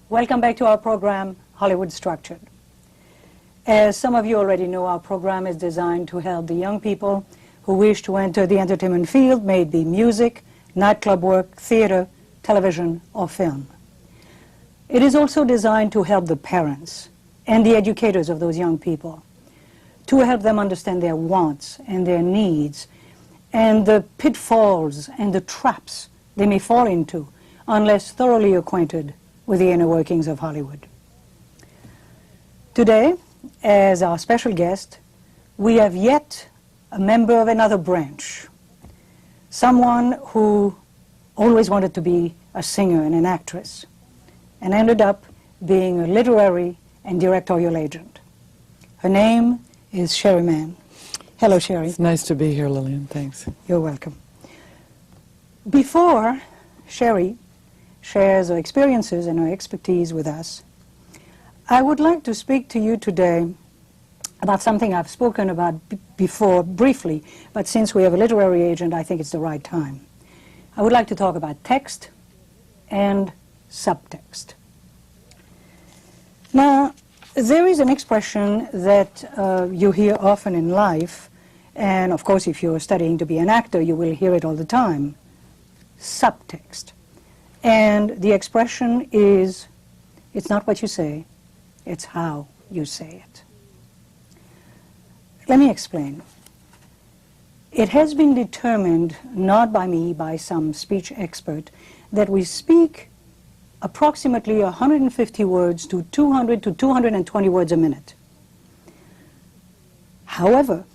Welcome back to our program, Hollywood Structured. As some of you already know, our program is designed to help the young people who wish to enter the entertainment field, may it be music, nightclub work, theater, television, or film. It is also designed to help the parents and the educators of those young people, to help them understand their wants and their needs and the pitfalls and the traps they may fall into unless thoroughly acquainted with the inner workings of Hollywood. Today, as our special guest, we have yet a member of another branch, someone who always wanted to be a singer and an actress, and ended up being a literary and directorial agent. Her name is Sheri Mann. Hello, Sheri. It's nice to be here, Lilyan. Thanks. You're welcome. Before Sheri shares her experiences and her expertise with us, I would like to speak to you today about something I've spoken about before briefly, but since we have a literary agent, I think it's the right time. I would like to talk about text and subtext. Now, there is an expression that you hear often in life, and of course if you're studying to be an actor, you will hear it all the time: subtext. And the expression is, it's not what you say, it's how you say it. Let me explain. It has been determined, not by me, by some speech expert, that we speak approximately 150 words to 200 to 220 words a minute. However,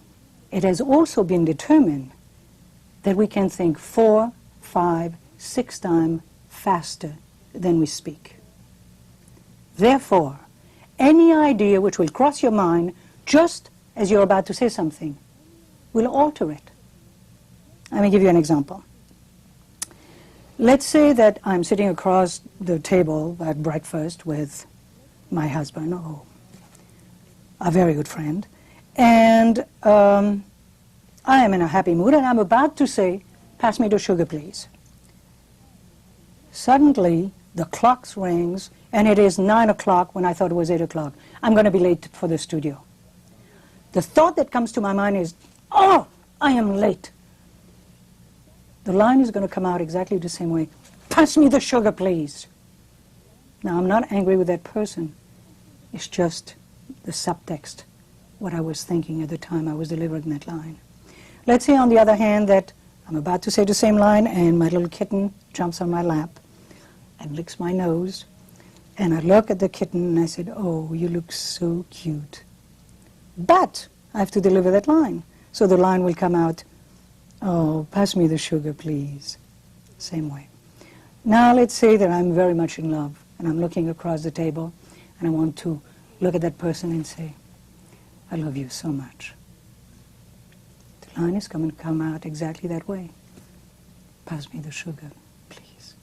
it has also been determined that we can think 4, 5, 6 times faster than we speak. Therefore, any idea which will cross your mind just as you're about to say something will alter it. Let me give you an example. Let's say that I'm sitting across the table at breakfast with my husband, or a very good friend, and I am in a happy mood and I'm about to say, "Pass me the sugar, please." Suddenly, the clock rings, and it is 9 o'clock when I thought it was 8 o'clock. I'm going to be late for the studio. The thought that comes to my mind is, "Oh, I am late." The line is going to come out exactly the same way. "Pass me the sugar, please." Now, I'm not angry with that person. It's just the subtext, what I was thinking at the time I was delivering that line. Let's say, on the other hand, that I'm about to say the same line, and my little kitten jumps on my lap and licks my nose, and I look at the kitten and I said, "Oh, you look so cute." But I have to deliver that line. So the line will come out, "Oh, pass me the sugar, please." Same way. Now let's say that I'm very much in love, and I'm looking across the table, and I want to look at that person and say, "I love you so much." The line is going to come out exactly that way. "Pass me the sugar, please."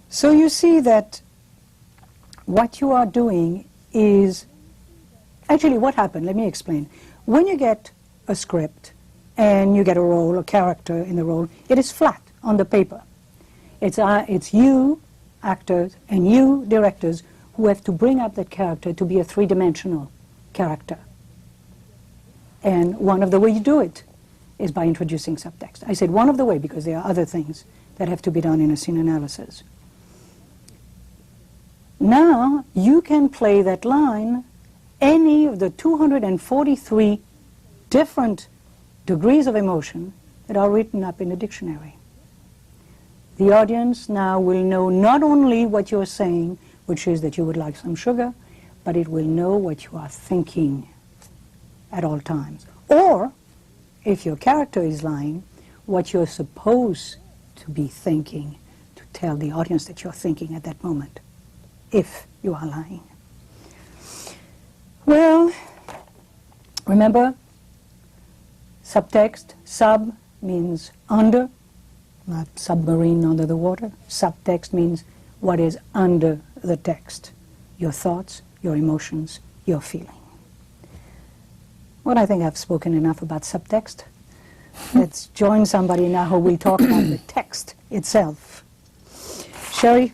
So you see that what you are doing is, actually what happened, let me explain. When you get a script and you get a role, a character in the role, it is flat on the paper. It's you, actors, and you, directors, who have to bring up that character to be a three-dimensional character. And one of the ways you do it is by introducing subtext. I said one of the ways because there are other things that have to be done in a scene analysis. Now, you can play that line any of the 243 different degrees of emotion that are written up in the dictionary. The audience now will know not only what you're saying, which is that you would like some sugar, but it will know what you are thinking at all times. Or, if your character is lying, what you're supposed to be thinking to tell the audience that you're thinking at that moment, if you are lying. Well, remember, subtext, sub means under, not submarine under the water. Subtext means what is under the text, your thoughts, your emotions, your feeling. Well, I think I've spoken enough about subtext. Let's join somebody now who will talk about the text itself. Sheri,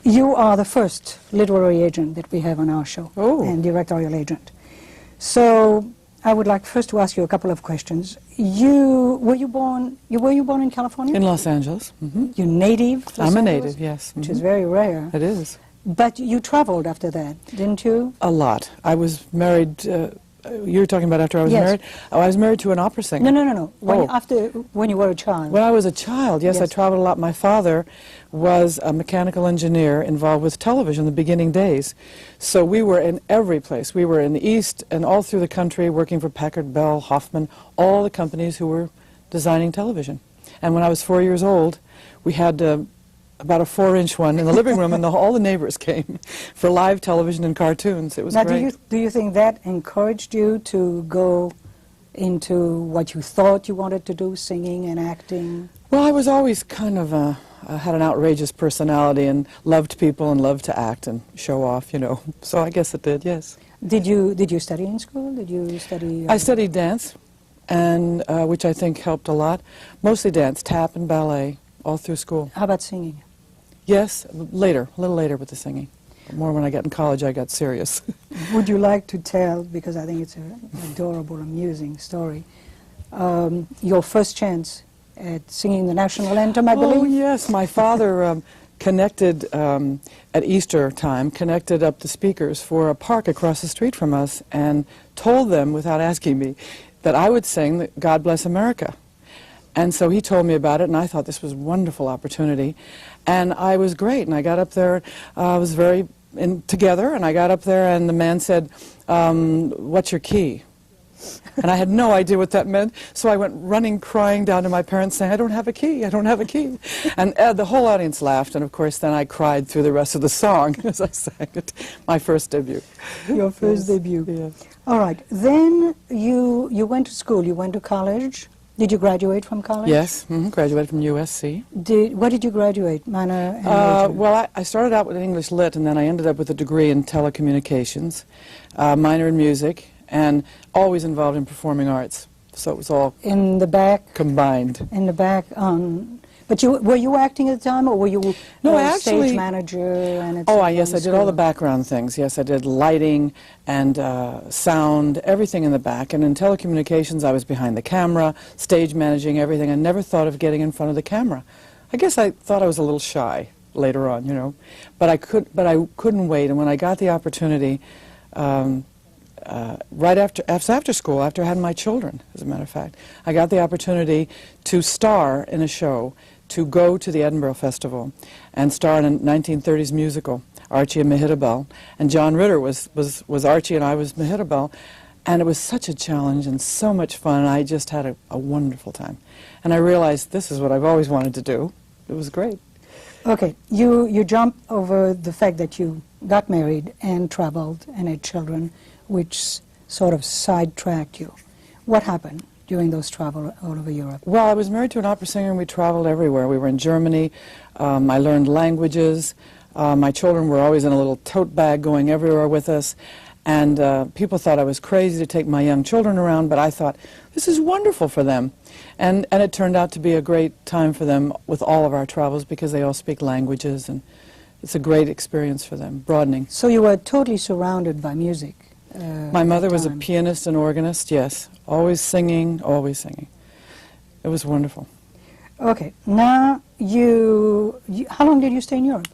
You are the first literary agent that we have on our show, Oh. and directorial agent. So I would like first to ask you a couple of questions. Were you born in California? In Los Angeles. You native? Los I'm a Angeles? native, yes. Which is very rare. It is. But you traveled after that, didn't you? A lot. I was married, you were talking about after I was Yes. married? Oh, I was married to an opera singer. No. Oh. When you were a child. When I was a child, yes, I Yes. traveled a lot. My father was a mechanical engineer involved with television in the beginning days. So we were in every place. We were in the East and all through the country working for Packard, Bell, Hoffman, all the companies who were designing television. And when I was 4 years old, we had about a 4-inch one in the living room, and all the neighbors came for live television and cartoons. It was Now, great. do you think that encouraged you to go into what you thought you wanted to do, singing and acting? Well, I was always kind of had an outrageous personality and loved people and loved to act and show off, you know. So I guess it did, yes. Did you study in school? Did you study? I studied dance, and which I think helped a lot. Mostly dance, tap and ballet, all through school. How about singing? Yes, later, a little later with the singing. More when I got in college, I got serious. Would you like to tell, because I think it's an adorable, amusing story, your first chance at singing the national anthem, I believe? Oh, yes. My father connected, at Easter time, connected up the speakers for a park across the street from us and told them, without asking me, that I would sing God Bless America. And so he told me about it, and I thought this was a wonderful opportunity. And I was great, and I got up there, I was very together, and I got up there, and the man said, what's your key? And I had no idea what that meant, so I went running, crying down to my parents, saying, I don't have a key, I don't have a key. And the whole audience laughed, and of course then I cried through the rest of the song as I sang it, my first debut. Your first debut. Yes. All right. Then you went to school, you went to college. Did you graduate from college? Yes, graduated from USC. What did you graduate, minor and major? Well, I started out with English Lit, and then I ended up with a degree in telecommunications, minor in music, and always involved in performing arts. So it was all In the back? combined. In the back. But were you acting at the time, or were you No, a actually- stage manager? And Oh, yes, I did all the background things. Yes, I did lighting and sound, everything in the back. And in telecommunications, I was behind the camera, stage managing everything. I never thought of getting in front of the camera. I guess I thought I was a little shy later on, you know. But I couldn't wait. And when I got the opportunity, right after school, after I had my children, as a matter of fact, I got the opportunity to star in a show, to go to the Edinburgh Festival and star in a 1930s musical, Archie and Mehitabel. And John Ritter was Archie and I was Mehitabel. And it was such a challenge and so much fun. I just had a wonderful time. And I realized this is what I've always wanted to do. It was great. Okay, you jump over the fact that you got married and traveled and had children, which sort of sidetracked you. What happened during those travel all over Europe? Well, I was married to an opera singer, and we traveled everywhere. We were in Germany. I learned languages. My children were always in a little tote bag going everywhere with us. And people thought I was crazy to take my young children around, but I thought, this is wonderful for them. And it turned out to be a great time for them with all of our travels, because they all speak languages, and it's a great experience for them, broadening. So you were totally surrounded by music. My mother was a time. pianist and organist, yes. Always singing, always singing. It was wonderful. Okay, now how long did you stay in Europe?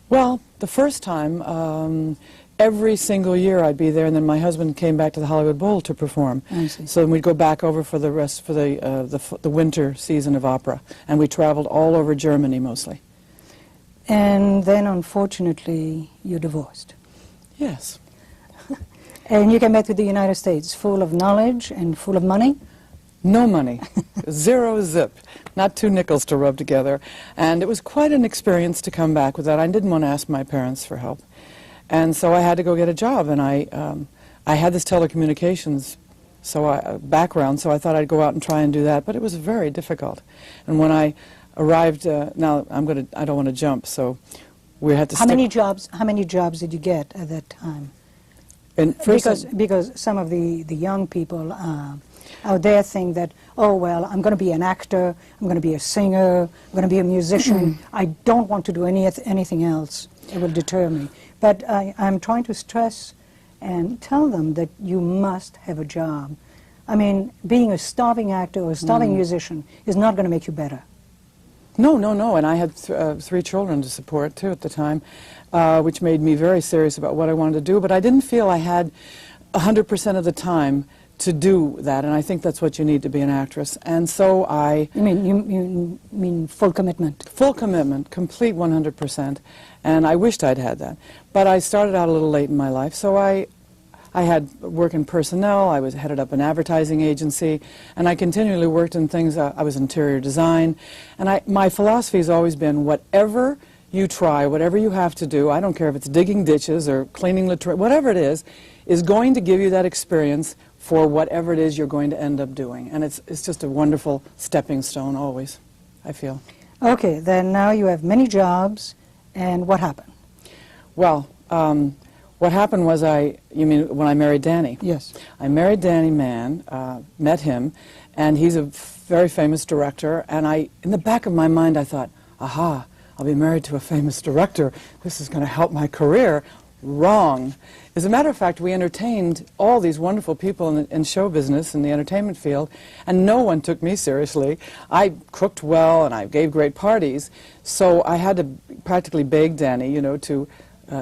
Well, the first time, every single year I'd be there, and then my husband came back to the Hollywood Bowl to perform. I see. So then we'd go back over for the winter season of opera, and we traveled all over Germany mostly. And then, unfortunately, you divorced. Yes. And you came back to the United States full of knowledge and full of money? No money. Zero zip. Not 2 nickels to rub together. And it was quite an experience to come back with that. I didn't want to ask my parents for help. And so I had to go get a job, and I had this telecommunications background, so I thought I'd go out and try and do that, but it was very difficult. And when I arrived, now I don't want to jump, so we had to How many jobs did you get at that time? And first Because some of the young people out there think that, oh, well, I'm going to be an actor, I'm going to be a singer, I'm going to be a musician. I don't want to do anything else. It will deter me. But I'm trying to stress and tell them that you must have a job. I mean, being a starving actor or a starving musician is not going to make you better. No, no, no, and I had 3 children to support, too, at the time, which made me very serious about what I wanted to do, but I didn't feel I had 100% of the time to do that, and I think that's what you need to be an actress. And so You mean full commitment? Full commitment, complete 100%, and I wished I'd had that. But I started out a little late in my life, so I had work in personnel, I was headed up an advertising agency, and I continually worked in things. I was interior design, and my philosophy has always been whatever you try, whatever you have to do, I don't care if it's digging ditches or cleaning latrines, whatever it is going to give you that experience for whatever it is you're going to end up doing. And it's just a wonderful stepping stone always, I feel. Okay, then now you have many jobs, and what happened? Well, what happened was you mean when I married Danny? Yes. I married Danny Mann, met him, and he's a very famous director, and in the back of my mind I thought, aha, I'll be married to a famous director. This is going to help my career. Wrong. As a matter of fact, we entertained all these wonderful people in show business, in the entertainment field, and no one took me seriously. I cooked well, and I gave great parties, so I had to practically beg Danny,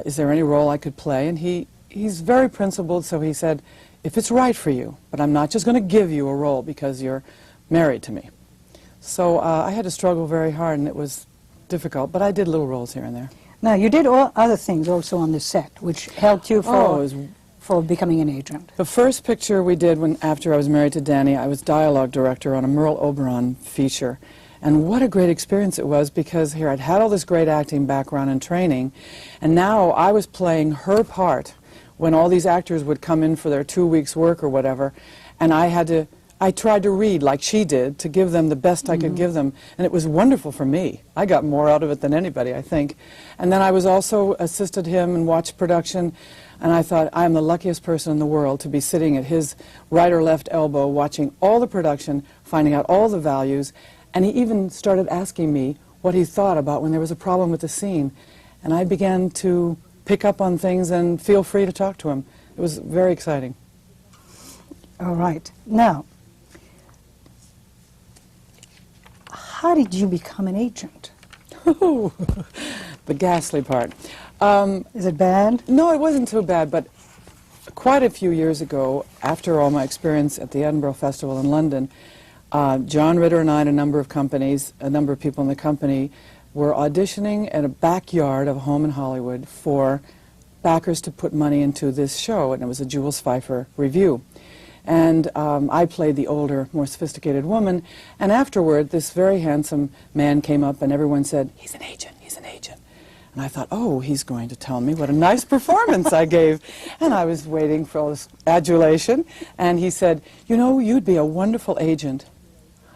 is there any role I could play? And he's very principled, so he said, if it's right for you, but I'm not just going to give you a role because you're married to me. So I had to struggle very hard, and it was difficult, but I did little roles here and there. Now, you did all other things also on the set, which helped you for becoming an agent. The first picture we did after I was married to Danny, I was dialogue director on a Merle Oberon feature. And what a great experience it was, because here I'd had all this great acting background and training, and now I was playing her part when all these actors would come in for their 2 weeks' work or whatever, and I tried to read like she did to give them the best I could give them, and it was wonderful for me. I got more out of it than anybody, I think. And then I was also assisted him and watched production, and I thought, I'm the luckiest person in the world to be sitting at his right or left elbow watching all the production, finding out all the values, and he even started asking me what he thought about when there was a problem with the scene. And I began to pick up on things and feel free to talk to him. It was very exciting. All right. Now, how did you become an agent? The ghastly part. Is it bad? No, it wasn't too bad, but quite a few years ago, after all my experience at the Edinburgh Festival in London, John Ritter and I and a number of people in the company were auditioning at a backyard of a home in Hollywood for backers to put money into this show, and it was a Jules Feiffer review. And I played the older, more sophisticated woman, and afterward this very handsome man came up and everyone said, he's an agent, he's an agent. And I thought, oh, he's going to tell me what a nice performance I gave. And I was waiting for all this adulation, and he said, you'd be a wonderful agent.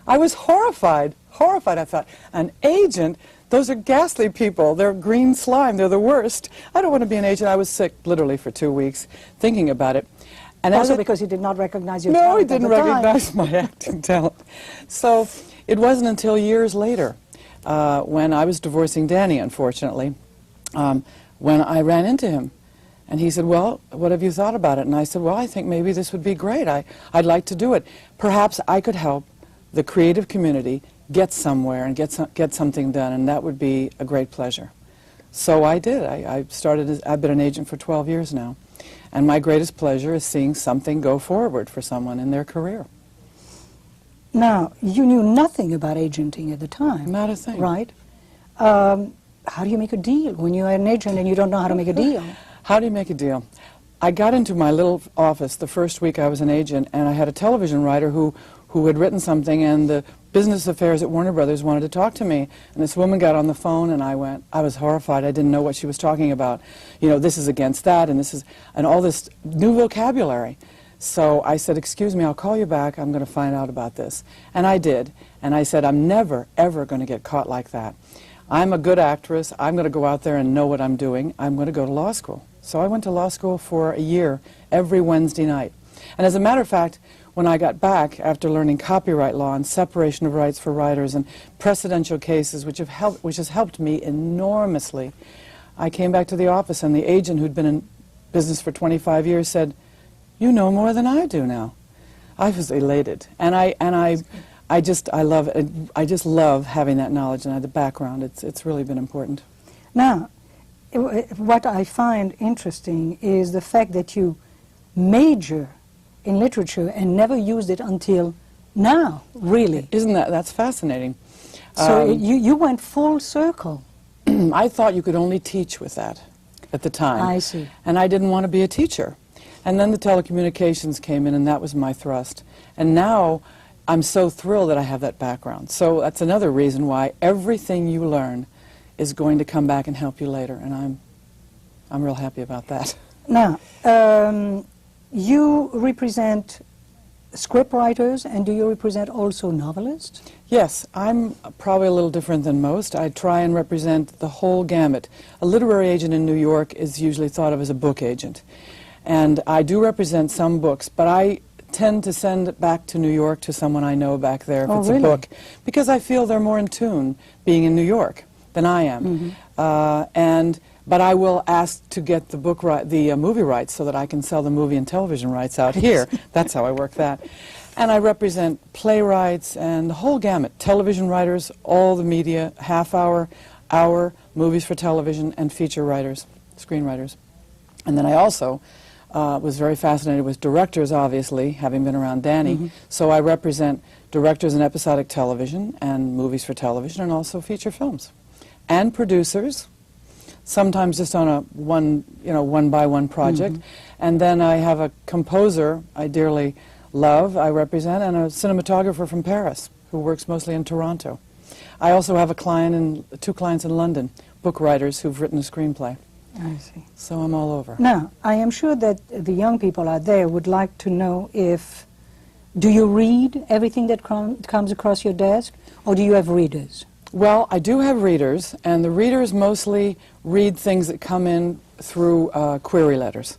I was horrified. I thought, an agent? Those are ghastly people. They're green slime. They're the worst. I don't want to be an agent. I was sick literally for 2 weeks thinking about it. And also because he did not recognize your talent. No, he didn't recognize my acting talent. So it wasn't until years later, when I was divorcing Danny, unfortunately, when I ran into him. And he said, well, what have you thought about it? And I said, well, I think maybe this would be great. I'd like to do it. Perhaps I could help the creative community get somewhere and get something done, and that would be a great pleasure. So I did. I've been an agent for 12 years now. And my greatest pleasure is seeing something go forward for someone in their career. Now, you knew nothing about agenting at the time. Not a thing. Right. How do you make a deal when you're an agent and you don't know how to make a deal? How do you make a deal? I got into my little office the first week I was an agent, and I had a television writer who had written something, and the business affairs at Warner Brothers wanted to talk to me. And this woman got on the phone, and I was horrified. I didn't know what she was talking about. This is against that, and all this new vocabulary. So I said, excuse me, I'll call you back. I'm going to find out about this. And I did. And I said, I'm never, ever going to get caught like that. I'm a good actress. I'm going to go out there and know what I'm doing. I'm going to go to law school. So I went to law school for a year, every Wednesday night. And as a matter of fact, when I got back after learning copyright law and separation of rights for writers and precedential cases, which has helped me enormously, I came back to the office and the agent who'd been in business for 25 years said, "You know more than I do now." I was elated, and I just love having that knowledge and the background. It's really been important. Now, what I find interesting is the fact that you major in literature and never used it until now, really. Isn't that's fascinating? So you went full circle. I thought you could only teach with that at the time. I see. And I didn't want to be a teacher. And then the telecommunications came in, and that was my thrust. And now I'm so thrilled that I have that background. So that's another reason why everything you learn is going to come back and help you later, and I'm real happy about that. Now, you represent script writers, and do you represent also novelists? Yes, I'm probably a little different than most. I try and represent the whole gamut. A literary agent in New York is usually thought of as a book agent. And I do represent some books, but I tend to send it back to New York to someone I know back there if it's really? a book, because I feel they're more in tune being in New York than I am. But I will ask to get the movie rights so that I can sell the movie and television rights out here. That's how I work that. And I represent playwrights and the whole gamut, television writers, all the media, half-hour, hour, movies for television, and feature writers, screenwriters. And then I also was very fascinated with directors, obviously, having been around Danny. So I represent directors in episodic television and movies for television and also feature films. And producers, sometimes just on a one-by-one project. And then I have a composer I dearly love, I represent, and a cinematographer from Paris who works mostly in Toronto. I also have two clients in London, book writers who've written a screenplay. I see. So I'm all over. Now, I am sure that the young people out there would like to know do you read everything that comes across your desk, or do you have readers? Well, I do have readers, and the readers mostly read things that come in through query letters.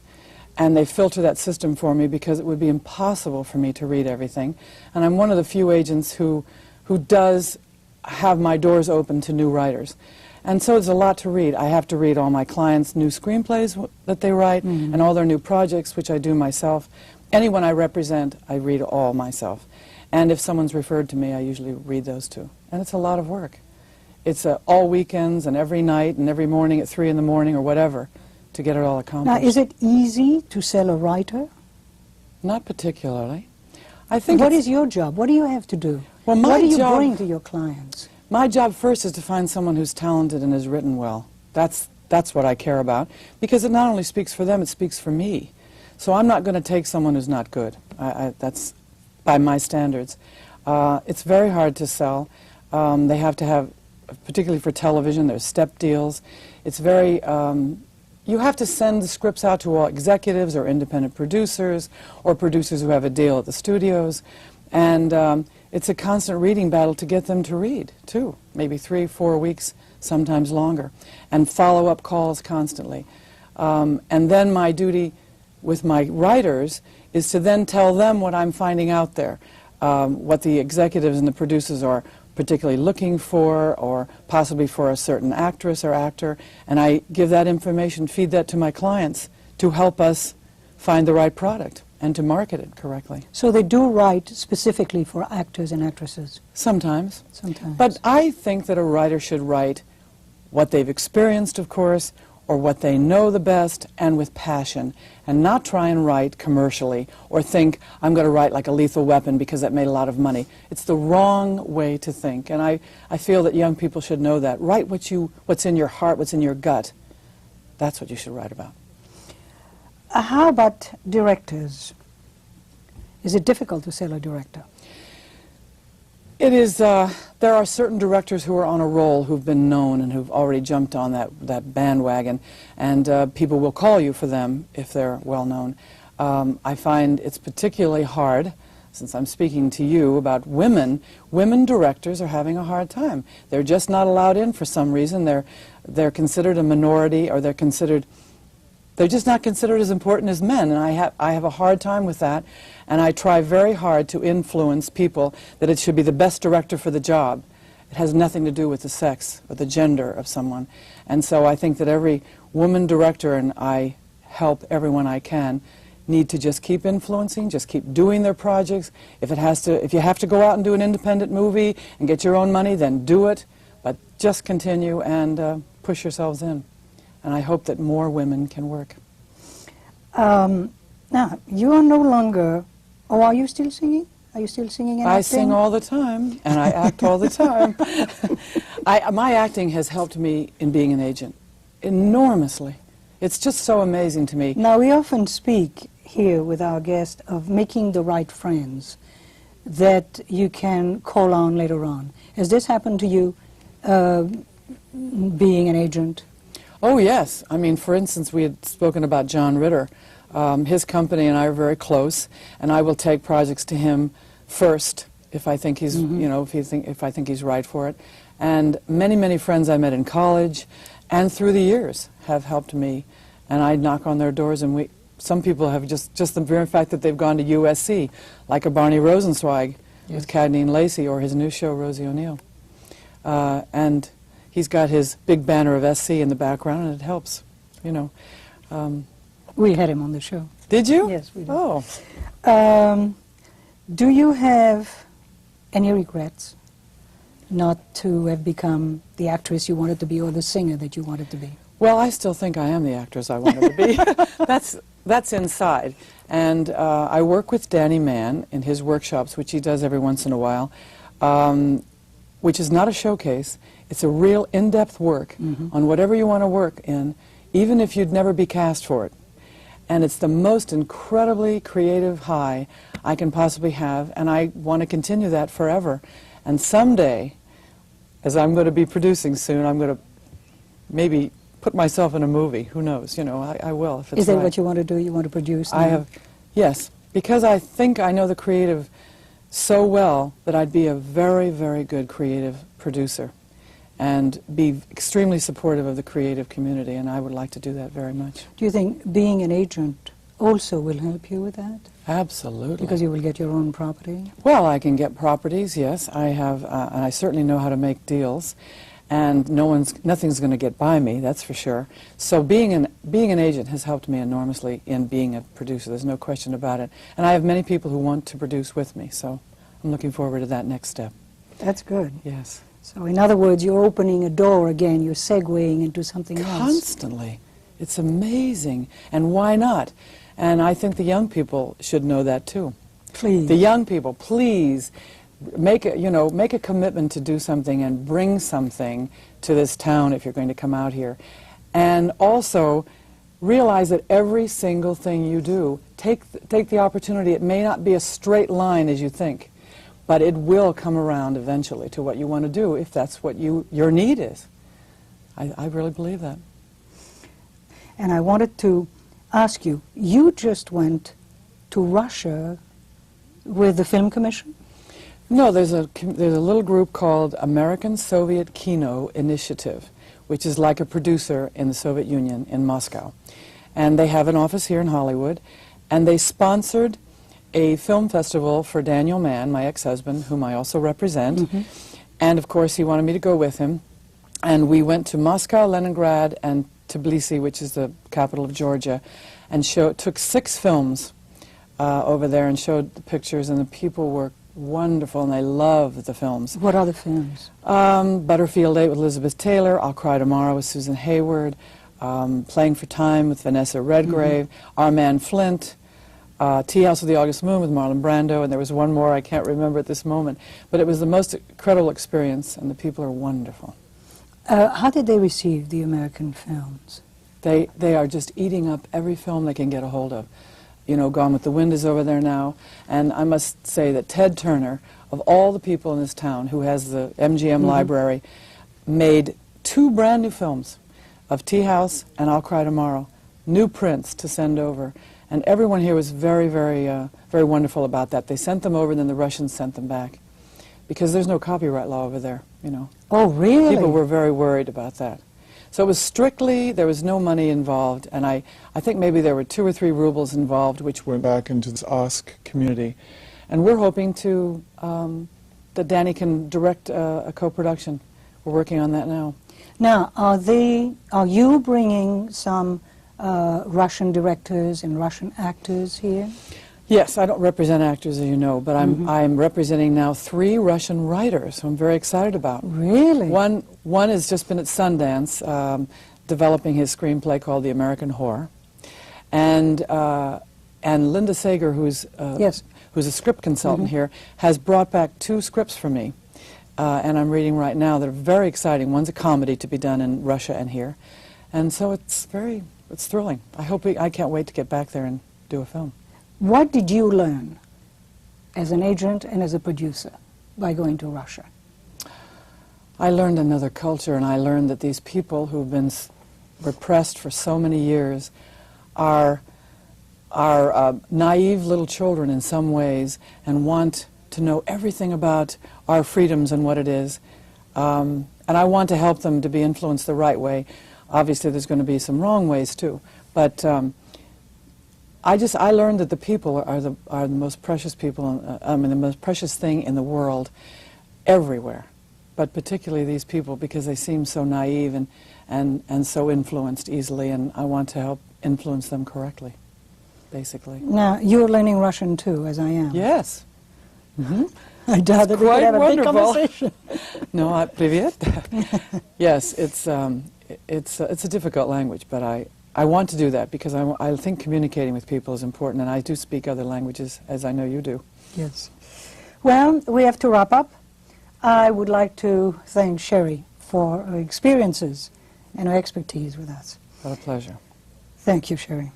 And they filter that system for me because it would be impossible for me to read everything. And I'm one of the few agents who does have my doors open to new writers. And so it's a lot to read. I have to read all my clients' new screenplays that they write and all their new projects, which I do myself. Anyone I represent, I read all myself. And if someone's referred to me, I usually read those too. And it's a lot of work. It's all weekends and every night and every morning at 3 in the morning or whatever to get it all accomplished. Now, is it easy to sell a writer? Not particularly. I think What is your job? What do you have to do? Well, what do you job- bring to your clients? My job first is to find someone who's talented and has written well. That's what I care about, because it not only speaks for them, it speaks for me. So I'm not going to take someone who's not good. That's by my standards. It's very hard to sell. They have to have, particularly for television, there's step deals. It's very, you have to send the scripts out to all executives or independent producers or producers who have a deal at the studios. And it's a constant reading battle to get them to read, too. Maybe 3-4 weeks, sometimes longer. And follow-up calls constantly. And then my duty with my writers is to then tell them what I'm finding out there, what the executives and the producers are particularly looking for, or possibly for a certain actress or actor, and I give that information, feed that to my clients to help us find the right product and to market it correctly. So they do write specifically for actors and actresses? Sometimes. Sometimes. But I think that a writer should write what they've experienced, of course, or what they know the best, and with passion, and not try and write commercially or think, I'm going to write like a Lethal Weapon because that made a lot of money. It's the wrong way to think, and I feel that young people should know that. Write what's in your heart, what's in your gut. That's what you should write about. How about directors? Is it difficult to sell a director? It is, there are certain directors who are on a roll who've been known and who've already jumped on that bandwagon, and people will call you for them if they're well known. I find it's particularly hard, since I'm speaking to you about women directors are having a hard time. They're just not allowed in for some reason. They're considered a minority, or they're considered they're just not considered as important as men, and I have a hard time with that, and I try very hard to influence people that it should be the best director for the job. It has nothing to do with the sex or the gender of someone. And so I think that every woman director, and I help everyone I can, need to just keep influencing, just keep doing their projects. If you have to go out and do an independent movie and get your own money, then do it. But just continue and push yourselves in. And I hope that more women can work. Now, you are no longer, or are you still singing? Are you still singing and acting? I sing all the time, and I act all the time. My acting has helped me in being an agent enormously. It's just so amazing to me. Now, we often speak here with our guest of making the right friends that you can call on later on. Has this happened to you, being an agent? Oh, yes. I mean, for instance, we had spoken about John Ritter. His company and I are very close, and I will take projects to him first if I think he's, you know, if I think he's right for it. And many, many friends I met in college and through the years have helped me, and I knock on their doors, and some people have just the very fact that they've gone to USC, like a Barney Rosenzweig with Cadney and Lacey, or his new show, Rosie O'Neill. And he's got his big banner of SC in the background, and it helps, you know. We had him on the show. Did you? Yes, we did. Oh. Do you have any regrets not to have become the actress you wanted to be or the singer that you wanted to be? Well, I still think I am the actress I wanted to be. That's inside. And I work with Danny Mann in his workshops, which he does every once in a while, which is not a showcase. It's a real in-depth work on whatever you want to work in, even if you'd never be cast for it. And it's the most incredibly creative high I can possibly have, and I want to continue that forever. And someday, as I'm going to be producing soon, I'm going to maybe put myself in a movie. Who knows? You know, I will if it's Is that right. what you want to do? You want to produce now? I have, yes, because I think I know the creative so well that I'd be a very, very good creative producer and be extremely supportive of the creative community, and I would like to do that very much. Do you think being an agent also will help you with that? Absolutely. Because you will get your own property? Well, I can get properties, yes. I have, and I certainly know how to make deals, and nothing's going to get by me, that's for sure. So being an agent has helped me enormously in being a producer. There's no question about it. And I have many people who want to produce with me, so I'm looking forward to that next step. That's good. Yes. So in other words, you're opening a door again, you're segueing into something else. Constantly. It's amazing. And why not? And I think the young people should know that too. Please. The young people, please make a commitment to do something and bring something to this town if you're going to come out here. And also realize that every single thing you do, take the opportunity. It may not be a straight line as you think, but it will come around eventually to what you want to do if that's what your need is. I really believe that. And I wanted to ask you, you just went to Russia with the Film Commission? No, there's a little group called American Soviet Kino Initiative, which is like a producer in the Soviet Union in Moscow. And they have an office here in Hollywood, and they sponsored a film festival for Daniel Mann, my ex-husband, whom I also represent. And of course he wanted me to go with him. And we went to Moscow, Leningrad, and Tbilisi, which is the capital of Georgia, and took 6 films over there and showed the pictures, and the people were wonderful, and they loved the films. What are the films? Butterfield 8 with Elizabeth Taylor, I'll Cry Tomorrow with Susan Hayward, Playing for Time with Vanessa Redgrave, Our Man Flint, Tea House of the August Moon with Marlon Brando, and there was one more I can't remember at this moment. But it was the most incredible experience, and the people are wonderful. How did they receive the American films? They are just eating up every film they can get a hold of. You know, Gone with the Wind is over there now, and I must say that Ted Turner, of all the people in this town who has the MGM library, made 2 brand new films of Tea House and I'll Cry Tomorrow, new prints to send over. And everyone here was very, very, very wonderful about that. They sent them over, and then the Russians sent them back, because there's no copyright law over there, you know. Oh, really? People were very worried about that. So it was strictly, there was no money involved, and I think maybe there were 2 or 3 rubles involved, which went back into this OSC community. And we're hoping to, that Danny can direct a co-production. We're working on that now. Now, are you bringing some Russian directors and Russian actors here? Yes, I don't represent actors, as you know, but I'm representing now 3 Russian writers who I'm very excited about. Really? One has just been at Sundance, developing his screenplay called The American Whore, and Linda Sager, who's a script consultant here, has brought back 2 scripts for me, and I'm reading right now. They're very exciting. One's a comedy to be done in Russia and here, and so it's thrilling. I can't wait to get back there and do a film. What did you learn as an agent and as a producer by going to Russia? I learned another culture, and I learned that these people who've been repressed for so many years are naive little children in some ways and want to know everything about our freedoms and what it is. And I want to help them to be influenced the right way. Obviously, there's going to be some wrong ways, too. But I learned that the people are the most precious people, the most precious thing in the world, everywhere. But particularly these people, because they seem so naive and so influenced easily, and I want to help influence them correctly, basically. Now, you're learning Russian too, as I am. Yes. I doubt that we could have a big conversation. No, привет. Yes, it's a difficult language, but I want to do that because I think communicating with people is important, and I do speak other languages, as I know you do. Yes. Well, we have to wrap up. I would like to thank Sheri for her experiences and her expertise with us. What a pleasure. Thank you, Sheri.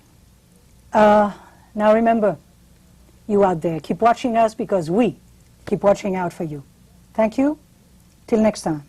Now remember, you out there, keep watching us because we keep watching out for you. Thank you. Till next time.